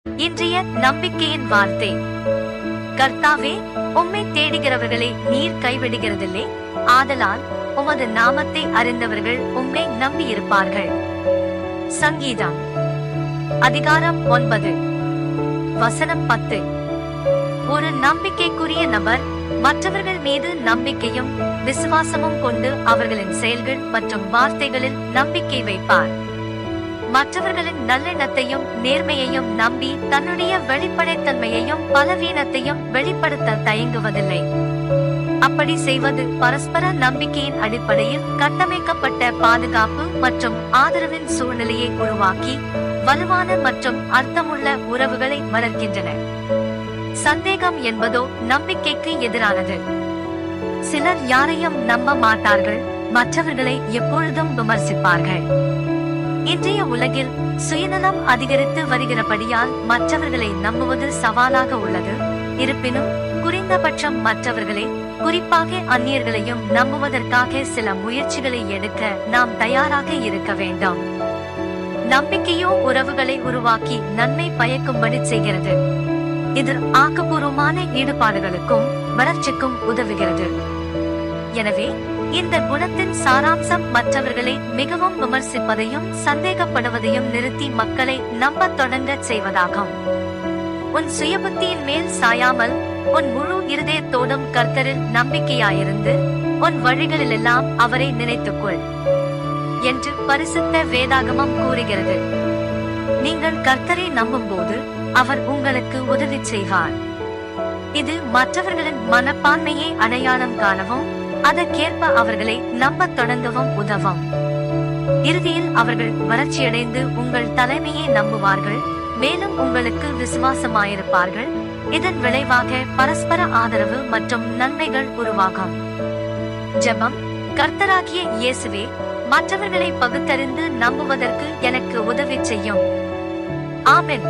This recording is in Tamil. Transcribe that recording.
இன்றைய நம்பிக்கையின் வார்த்தை. கர்த்தாவே, உம்மை தேடுகிறவர்களை நீர் கைவிடுகிறதில்லை. ஆதலால் உமது நாமத்தை அறிந்தவர்கள் உம்மை நம்பியிருப்பார்கள். சங்கீதம் அதிகாரம் 9 வசனம் 10. ஒரு நம்பிக்கைக்குரிய நபர் மற்றவர்கள் மீது நம்பிக்கையும் விசுவாசமும் கொண்டு அவர்களின் செயல்கள் மற்றும் வார்த்தைகளில் நம்பிக்கை வைப்பார். மற்றவர்களின் நல்லெண்ணத்தையும் நேர்மையையும் நம்பி தன்னுடைய வெளிப்படைத்தன்மையையும் பலவீனத்தையும் வெளிப்படுத்த தயங்குவதில்லை. அப்படி செய்வது பரஸ்பர நம்பிக்கையின் அடிப்படையில் கட்டமைக்கப்பட்ட பாதுகாப்பு மற்றும் ஆதரவின் சூழ்நிலையை உருவாக்கி வலுவான மற்றும் அர்த்தமுள்ள உறவுகளை வளர்க்கின்றன. சந்தேகம் என்பதோ நம்பிக்கைக்கு எதிரானது. சிலர் யாரையும் நம்ப மாட்டார்கள், மற்றவர்களை எப்பொழுதும் விமர்சிப்பார்கள். இன்றைய உலகில் சுயநலம் அதிகரித்து வருகிறபடியால் மற்றவர்களை நம்புவது சவாலாக உள்ளது. இருப்பினும் குறைந்தபட்சம் மற்றவர்களை, குறிப்பாக அந்நியர்களையும் நம்புவதற்காக சில முயற்சிகளை எடுக்க நாம் தயாராக இருக்க வேண்டும். நம்பிக்கையோ உறவுகளை உருவாக்கி நன்மை பயக்கும்படி செய்கிறது. இது ஆக்கப்பூர்வமான ஈடுபாடுகளுக்கும் வளர்ச்சிக்கும் உதவுகிறது. எனவே இந்த குணத்தின் சாராம்சம் மற்றவர்களை மிகவும் விமர்சிப்பதையும் சந்தேகப்படுவதையும் நிறுத்தி மக்களை நம்பத் தொடங்கச் செய்வதாகும். உன் சுயபுத்தியின் மேல் சாயாமல் உன் முழு இருதயத்தோடும் கர்த்தரில் நம்பிக்கையாயிருந்து உன் வழிகளிலெல்லாம் அவரை நினைத்துக்கொள் என்று பரிசுத்த வேதாகமம் கூறுகிறது. நீங்கள் கர்த்தரை நம்பும்போது அவர் உங்களுக்கு உதவி செய்வார். இது மற்றவர்களின் மனப்பான்மையை அடையாளம் காணவும் அதற்கேற்ப அவர்களை நம்பத் தொடங்கவும் உதவும். இறுதியில் அவர்கள் வளர்ச்சியடைந்து உங்கள் தலைமையை நம்புவார்கள், மேலும் உங்களுக்கு விசுவாசமாயிருப்பார்கள். இதன் விளைவாக பரஸ்பர ஆதரவு மற்றும் நன்மைகள் உருவாகும். ஜெபம். கர்த்தராகிய இயேசுவே, மற்றவர்களை பகுத்தறிந்து நம்புவதற்கு எனக்கு உதவி செய்யும். ஆமென்.